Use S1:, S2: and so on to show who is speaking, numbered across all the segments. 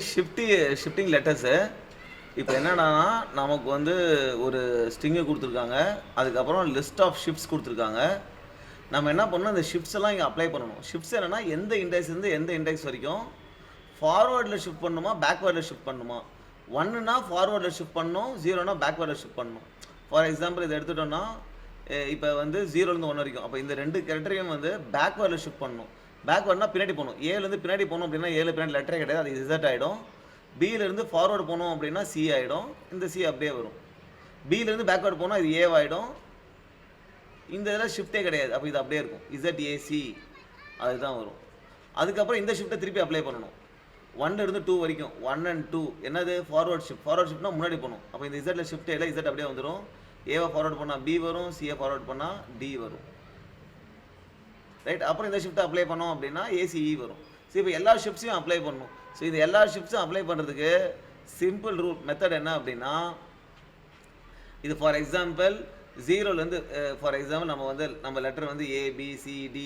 S1: Shifting letters. இப்போ என்னன்னா நமக்கு வந்து ஒரு ஸ்ட்ரிங்கு கொடுத்துருக்காங்க, அதுக்கப்புறம் லிஸ்ட் ஆஃப் ஷிஃப்ட்ஸ் கொடுத்துருக்காங்க. நம்ம என்ன பண்ணணும், இந்த ஷிஃப்ட்ஸ் எல்லாம் இங்கே அப்ளை பண்ணணும். ஷிஃப்ட்ஸ் என்னன்னா எந்த இண்டெக்ஸ்லேருந்து எந்த இண்டெக்ஸ் வரைக்கும் ஃபார்வர்டில் ஷிஃப்ட் பண்ணணுமா பேக்வேர்டில் ஷிஃப்ட் பண்ணணுமா. 1னா ஃபார்வர்டில் ஷிஃப்ட் பண்ணணும், 0னா பேக்வேர்டில் ஷிஃப்ட் பண்ணணும். ஃபார் எக்ஸாம்பிள் இதை எடுத்துட்டோம்னா இப்போ வந்து 0லேருந்து 1 வரைக்கும், அப்போ இந்த 2 கேரக்டரையும் வந்து பேக்வேர்டில் ஷிஃப்ட் பண்ணணும். பேக்வேர்ட்னா பின்னாடி போகணும். ஏலேருந்து பின்னாடி போகணும் அப்படின்னா ஏழு பின்னாடி லெட்டரே கிடையாது, அது இசட் ஆகிடும். பியிலேருந்து ஃபார்வர்டு போகணும் அப்படின்னா சி ஆகிடும், இந்த சி அப்படியே வரும். பியிலேருந்து பேக்வேர்டு போனால் இது ஏவாயிடும், இந்த இதில் ஷிஃப்ட்டே கிடையாது, அப்போ இது அப்படியே இருக்கும், இசட்ஏசி அதுதான் வரும். அதுக்கப்புறம் இந்த ஷிஃப்ட்டை திருப்பி அப்ளை பண்ணணும். 1லேருந்து 2 வரைக்கும் 1 and 2 என்னது ஃபார்வர்ட் ஷிஃப்ட்னா முன்னாடி போகணும். அப்போ இந்த இசட்டில் ஷிஃப்ட் இல்லை, இசட் அப்படியே வந்துடும். ஏவை ஃபார்வர்ட் பண்ணால் பி வரும், சியை ஃபார்வர்ட் பண்ணால் டி வரும். ரைட், அப்புறம் இந்த ஷிஃப்ட்டை அப்ளை பண்ணோம் அப்படின்னா ஏசிஇ வரும். ஸோ இப்போ எல்லா ஷிஃப்ட்ஸையும் அப்ளை பண்ணணும். ஸோ இது எல்லா ஷிஃப்ட்ஸும் அப்ளை பண்ணுறதுக்கு சிம்பிள் ரூல் மெத்தட் என்ன அப்படின்னா, இது ஃபார் எக்ஸாம்பிள் 0லேருந்து ஃபார் எக்ஸாம்பிள் நம்ம லெட்டர் வந்து ABCDEFG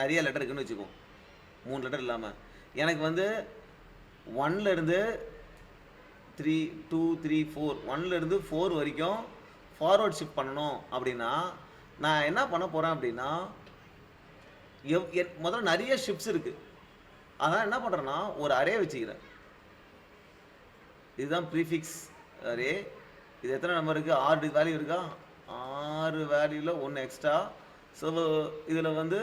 S1: நிறைய லெட்டர் இருக்குன்னு வச்சுக்கோம், 3 லெட்டர் இல்லாமல். எனக்கு வந்து 1லேருந்து 3 2 3 4 1லேருந்து 4 வரைக்கும் ஃபார்வர்ட் ஷிஃப்ட் பண்ணணும் அப்படின்னா நான் என்ன பண்ண போகிறேன் அப்படின்னா, முதல்ல நிறைய ஷிஃப்ட்ஸ் இருக்குது, அதனால் என்ன பண்ணுறேன்னா ஒரு அரே வச்சுக்கிறேன். இதுதான் ப்ரீஃபிக்ஸ் அரே. இது எத்தனை நம்பர் இருக்குது, 6 வேல்யூ இருக்கா, 6 வேல்யூவில் 1 எக்ஸ்ட்ரா. ஸோ இதில் வந்து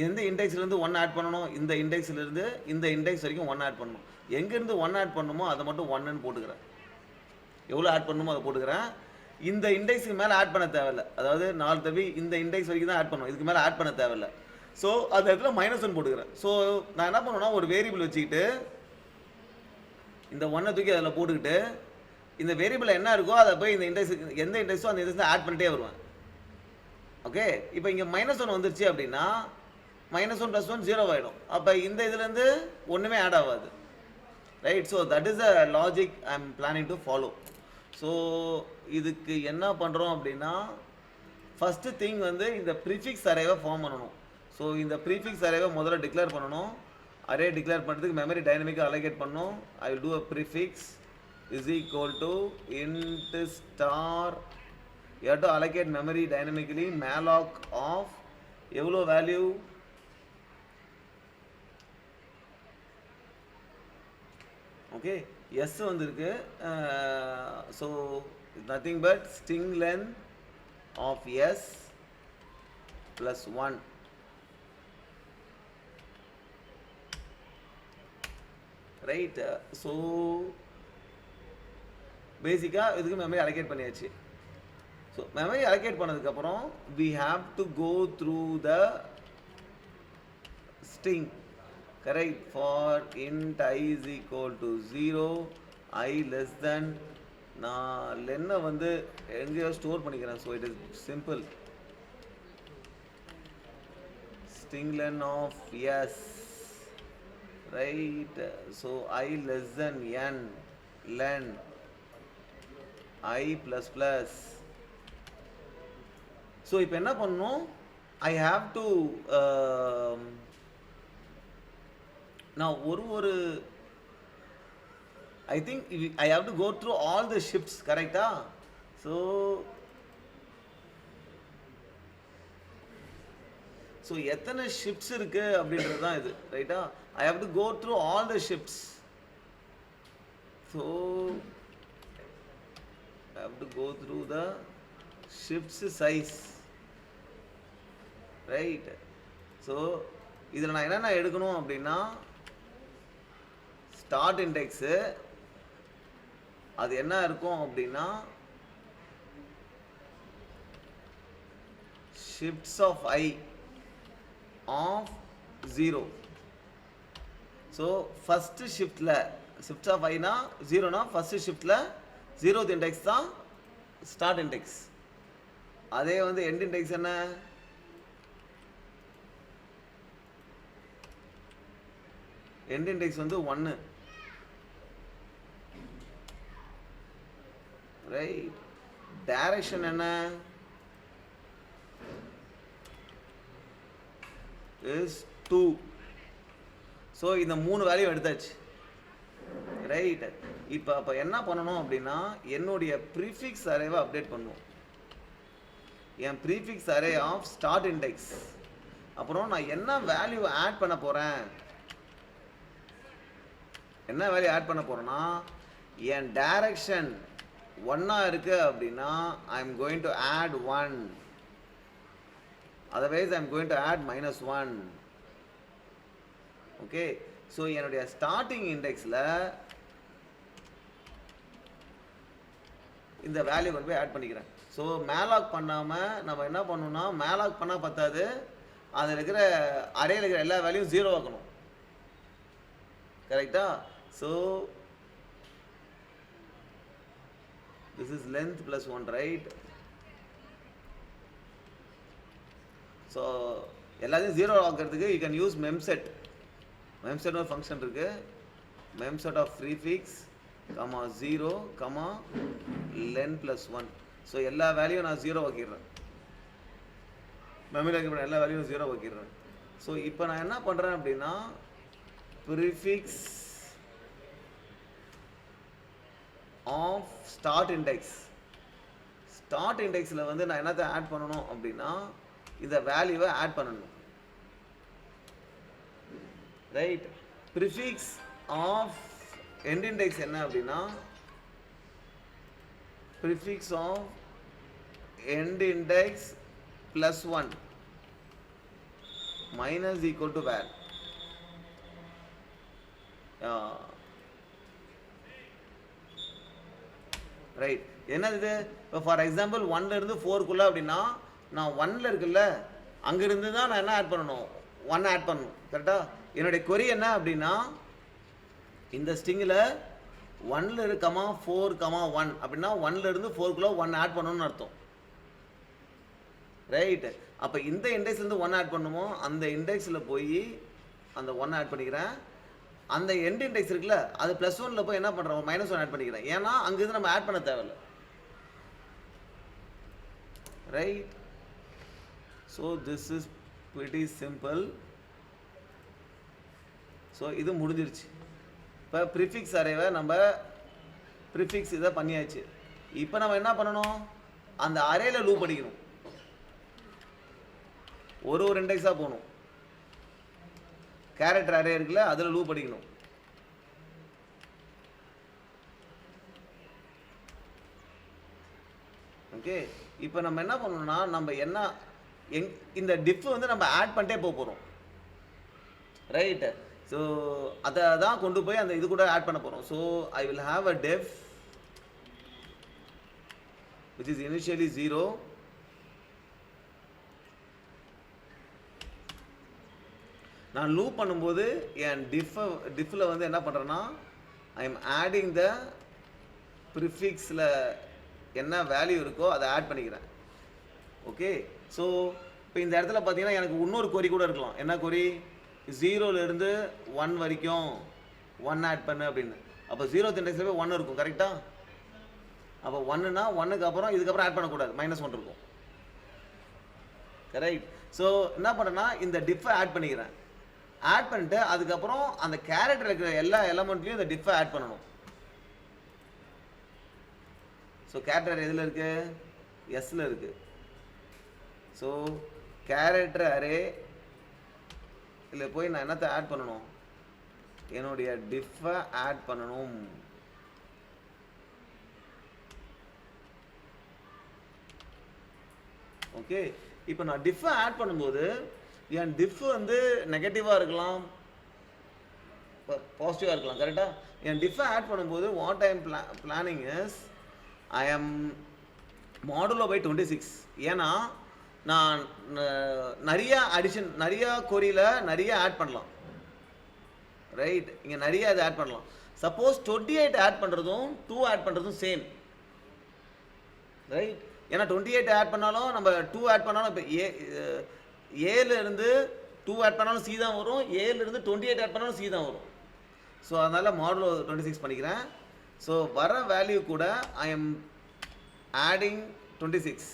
S1: எந்த இண்டெக்ஸ்லேருந்து 1 ஆட் பண்ணணும், இந்த இண்டெக்ஸ்லேருந்து இந்த இண்டெக்ஸ் வரைக்கும் 1 ஆட் பண்ணணும். எங்கேருந்து 1 ஆட் பண்ணணுமோ அதை மட்டும் 1ன்னு போட்டுக்கிறேன். எவ்வளோ ஆட் பண்ணணுமோ அதை போட்டுக்கிறேன். இந்த இண்டெக்ஸுக்கு மேலே ஆட் பண்ண தேவையில்லை, அதாவது 4 தவி இந்த இண்டெக்ஸ் வரைக்கும் தான் ஆட் பண்ணணும், இதுக்கு மேலே ஆட் பண்ண தேவையில்லை. ஸோ அந்த இடத்துல -1 போட்டுக்கிறேன். ஸோ நான் என்ன பண்ணுவேன்னா ஒரு வேரியபிள் வச்சுக்கிட்டு இந்த 1 தூக்கி அதில் போட்டுக்கிட்டு இந்த வேரியபிள் என்ன இருக்கோ அதை போய் இந்த இண்டெக்ஸ் எந்த இண்டெக்ஸோ அந்த இண்டெக்ஸ் ஆட் பண்ணிட்டே வருவேன். ஓகே, இப்போ இங்கே -1 வந்துருச்சு அப்படின்னா -1 + 1 0 ஆகிடும். அப்போ இந்த இதுலேருந்து ஒன்றுமே ஆட் ஆகாது. Right, so that is a logic I am planning to follow. So இதுக்கு என்ன பண்ணுறோம் அப்படின்னா, ஃபஸ்ட்டு திங் வந்து இந்த ப்ரீஃபிக்ஸ் அரேவை ஃபார்ம் பண்ணணும். ஸோ இந்த ப்ரீஃபிக்ஸ் அரேவை முதல்ல டிக்ளேர் பண்ணணும். அரே டிக்ளேர் பண்ணுறதுக்கு மெமரி டைனமிக்காக அலோகேட் பண்ணணும். I will do a prefix is equal to int star, you have to allocate memory dynamically malloc of எவ்வளோ வேல்யூ, ஓகே எஸ் வந்துருக்கு. So nothing but string length of S plus 1. Right, so பேசிக்காக இதுக்கு memory allocate பண்ணியாச்சு. So memory allocate பண்ணதுக்கப்புறம் we have to go through the string. Correct, for int I is equal to 0, I less than, நான் லென்னை வந்து எங்கேயோ store பண்ணிக்கிறேன். So it is simple, string len of s. Right, so I less than n len I plus plus. So இப்போ என்ன பண்ணணும், I have to நான் ஒரு I think I have to go through all the shifts, கரெக்டா? So எத்தனை shifts இருக்கு அப்படின்றது தான் இது, ரைட்டா? I have to go through all the shifts. So I have to go through the shifts size, right? So இதில் நான் என்னென்ன எடுக்கணும் அப்படின்னா, ஸ்டார்ட் இண்டெக்ஸு அது என்ன இருக்கும் அப்படின்னா shifts of I of 0. So first ஷிஃப்டில் shifts of I னா 0னா ஃபஸ்ட்டு ஷிஃப்டில் 0th இண்டெக்ஸ் தான் ஸ்டார்ட் இண்டெக்ஸ். அதே வந்து எண்ட் இண்டெக்ஸ் என்ன, எண்ட் இண்டெக்ஸ் வந்து 1. ரைட், டைரக்ஷன் என்ன is 2. ஸோ இந்த 3 வேல்யூ எடுத்தாச்சு, ரைட். அப்போ என்ன பண்ணணும் அப்படின்னா என்னுடைய ப்ரீஃபிக்ஸ் அரேவை அப்டேட் பண்ணுவோம். என் prefix array of start index, அப்புறம் நான் என்ன வேல்யூ ஆட் பண்ண போகிறேன், என்ன வேல்யூ ஆட் பண்ண போகிறேன்னா என் டைரக்ஷன் 1 இருக்கு அப்படின்னா I am going to add 1, otherwise I am going to add -1. Okay, so என்னுடைய ஸ்டார்டிங் இண்டெக்ஸில் இந்த வேல்யூ கொண்டு போய் ஆட் பண்ணிக்கிறேன். ஸோ மேலாக் பண்ணாமல் நம்ம என்ன பண்ணணும்னா, மேலாக் பண்ணால் பத்தாது, அதில் இருக்கிற அரேயில் இருக்கிற எல்லா வேல்யூவும் 0 ஆக்கணும், கரெக்டா? So this is length plus 1, right? So எல்லாத்தையும் 0 ஆக்கிறதுக்கு you can use memset. memset ஒரு ஃபங்க்ஷன் இருக்கு, memset of prefix, 0, len plus 1. So எல்லா வேல்யூவும் நான் 0 ஆக்கிடுறேன், மெமரியில் இருக்கிற எல்லா வேல்யூவும் 0 ஆக்கிடுறேன். ஸோ இப்போ நான் என்ன பண்ணுறேன் அப்படின்னா prefix of start index, start இண்டெக்ஸில் வந்து நான் என்னத்தை ஆட் பண்ணணும் அப்படின்னா இந்த வேல்யூவை ஆட் பண்ணணும், right. Prefix of end index என்ன அப்படின்னா prefix of end index +1 minus equal to where, right. என்னது இது? இப்போ ஃபார் எக்ஸாம்பிள் 1ல இருந்து 4க்குள்ள அப்படின்னா நான் 1ல இருக்குல்ல அங்கிருந்து தான் நான் என்ன ஆட் பண்ணணும், 1 ஆட் பண்ணணும், கரெக்டா? என்னுடைய கொரி என்ன அப்படின்னா இந்த ஸ்ட்ரிங்கில் 1ல இருக்கு 4, 1 அப்படின்னா 1ல இருந்து 4க்குள்ள 1 ஆட் பண்ணணும்னு அர்த்தம், ரைட். அப்போ இந்த இண்டெக்ஸ்லேருந்து 1 ஆட் பண்ணுமோ அந்த இண்டெக்ஸில் போய் அந்த 1 ஆட் பண்ணிக்கிறேன். அந்த எண்ட் இண்டெக்ஸ் இருக்குல்ல அது +1ல் போய் என்ன பண்ணுறோம், -1 ஆட் பண்ணிக்கிறேன். ஏன்னா அங்கிருந்து நம்ம ஆட் பண்ண தேவையில்லை, right. So this is pretty simple. So இது முடிஞ்சிருச்சு. இப்போ ப்ரிஃபிக்ஸ் அரேவை நம்ம ப்ரிஃபிக்ஸ் இதை பண்ணியாச்சு. இப்போ நம்ம என்ன பண்ணணும், அந்த அரேயில் லூப் அடிக்கணும், ஒரு இண்டெக்ஸாக போகணும். கேரக்டர் அரே இருக்குல்ல அதில் லூப் அடிக்கணும். ஓகே, இப்போ நம்ம என்ன பண்ணணும்னா நம்ம என்ன இந்த டிஃப் வந்து நம்ம ஆட் பண்ணிட்டே போகிறோம், ரைட். ஸோ அதை தான் கொண்டு போய் அந்த இது கூட ஆட் பண்ண போகிறோம். So I will have a def which is initially 0. நான் லூப் பண்ணும்போது என் டிஃபில் வந்து என்ன பண்ணுறேன்னா ஐ எம் ஆடிங் த ப்ரிஃபிக்ஸில் என்ன வேல்யூ இருக்கோ அதை ஆட் பண்ணிக்கிறேன். ஓகே, ஸோ இப்போ இந்த இடத்துல பார்த்தீங்கன்னா எனக்கு இன்னொரு கொரி கூட இருக்கலாம். என்ன கொரி, 0லேருந்து 1 வரைக்கும் 1 ஆட் பண்ணு அப்படின்னு. அப்போ 0th இண்டெக்ஸில் போய் 1 இருக்கும், கரெக்டாக? அப்போ 1னா 1க்கு அப்புறம் இதுக்கப்புறம் ஆட் பண்ணக்கூடாது, -1 இருக்கும், கரெக்ட். ஸோ என்ன பண்ணுறேன்னா இந்த டிஃபை ஆட் பண்ணிக்கிறேன். ஆட் பண்ணிட்டு அதுக்கப்புறம் அந்த கேரக்டர் இருக்கிற எல்லா எலமெண்ட்லையும் இந்த டிஃபை ஆட் பண்ணணும். ஸோ கேரக்டர் எதில் இருக்கு, எஸ்ல இருக்கு. ஸோ கேரக்டர் அரே இல்லை போய் நான் என்னத்தை ஆட் பண்ணணும், என்னுடைய டிஃபை ஆட் பண்ணணும். ஓகே, இப்போ நான் டிஃபை ஆட் பண்ணும்போது என் டிஃப் வந்து நெகட்டிவாக இருக்கலாம், பாசிட்டிவாக இருக்கலாம், கரெக்டாக? என் டிஃபை ஆட் பண்ணும்போது what I am planning is I am modulo by 26. ஏன்னா நான் நிறைய அடிஷன், நிறைய கொரியில் நிறைய ஆட் பண்ணலாம், ரைட். இங்கே நிறைய இது ஆட் பண்ணலாம். சப்போஸ் 28 ஆட் பண்ணுறதும் 2 ஆட் பண்ணுறதும் சேம், ரைட். ஏன்னா 28 ஆட் பண்ணாலும் நம்ம 2 ஆட் பண்ணாலும் இப்போ ஏலேருந்து 2 ஆட் பண்ணாலும் சி தான் வரும், ஏலேருந்து 28 ஆட் பண்ணாலும் சி தான் வரும். ஸோ அதனால் மாடுலோ 26 பண்ணிக்கிறேன். ஸோ வர வேல்யூ கூட ஐ எம் ஆடிங் 26.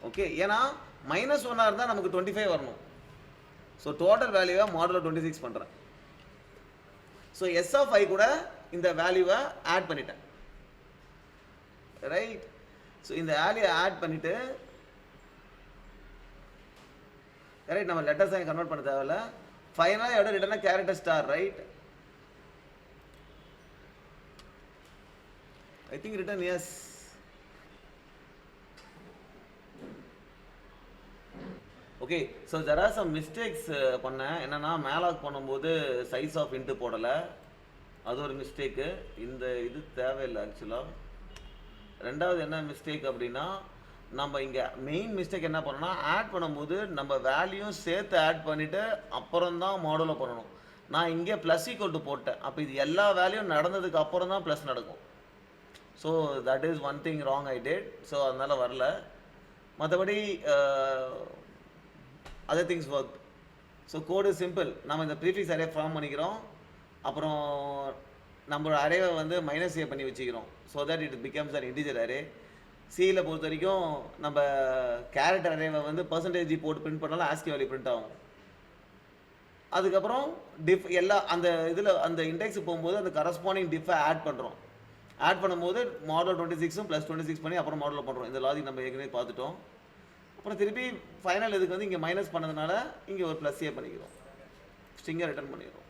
S1: ஓகே, ஏன்னா -1 இருந்தால் நமக்கு 25 வரணும், ஸோ டோட்டல் வேல்யூவை மாடுலோ 26 பண்ணுறேன். ஸோ எஸ் ஆஃப் ஐ கூட இந்த வேல்யூவை ஆட் பண்ணிட்டேன், ரைட். ஸோ இந்த வேல்யூவை ஆட் பண்ணிவிட்டு, ரைட், நம்ம லெட்டர் சைன் கன்வெர்ட் பண்ண தேவையில்ல. ஃபைனலாக எவ்வளோ ரிட்டர்னா character star, right. I think written yes. Okay, so there are some mistakes பண்ணேன். என்னன்னா மேலாக் பண்ணும்போது சைஸ் ஆஃப் இன்ட்டு போடலை, அது ஒரு மிஸ்டேக்கு. இந்த இது தேவையில்லை ஆக்சுவலாக. ரெண்டாவது என்ன மிஸ்டேக் அப்படின்னா, நம்ம இங்கே மெயின் மிஸ்டேக் என்ன பண்ணோம்னா, ஆட் பண்ணும்போது நம்ம வேல்யூயும் சேர்த்து ஆட் பண்ணிவிட்டு அப்புறம் தான் மாடலில் பண்ணணும். நான் இங்கே ப்ளஸ் ஈக்குவல் டு போட்டேன். அப்போ இது எல்லா வேல்யூம் நடந்ததுக்கு அப்புறம் தான் ப்ளஸ் நடக்கும். So that is one thing wrong I date. So அதனால் வரல. மற்றபடி அதர் திங்ஸ் ஒர்க். ஸோ கோடு சிம்பிள். நம்ம இந்த ப்ரீஃபிக்ஸ் அரே ஃபார்ம் பண்ணிக்கிறோம், அப்புறம் நம்மளோட அரேவை வந்து மைனஸ் ஏ பண்ணி வச்சுக்கிறோம். So that it becomes an integer array. சியில் பொறுத்த வரைக்கும் நம்ம கேரக்டர் அரேவை வந்து பர்சன்டேஜ் போட்டு பிரிண்ட் பண்ணாலும் ஆஸ்கி வேல்யூ பிரிண்ட் ஆகும். அதுக்கப்புறம் டிஃப் எல்லா அந்த இதில் அந்த இண்டெக்ஸ் போகும்போது அந்த கரஸ்பாண்டிங் டிஃபை ஆட் பண்ணுறோம். ஆட் பண்ணும்போது மாடல் 26 ப்ளஸ் 26 பண்ணி அப்புறம் மாடலில் பண்ணுறோம். இந்த லாஜிக் நம்ம ஏற்கனவே பார்த்துட்டோம். அப்புறம் திருப்பி ஃபைனல் இதுக்கு வந்து இங்கே மைனஸ் பண்ணதுனால இங்கே ஒரு ப்ளஸ் ஏ பண்ணிக்கிறோம், ஸ்ட்ரிங்கை ரிட்டர்ன் பண்ணிக்கிறோம்.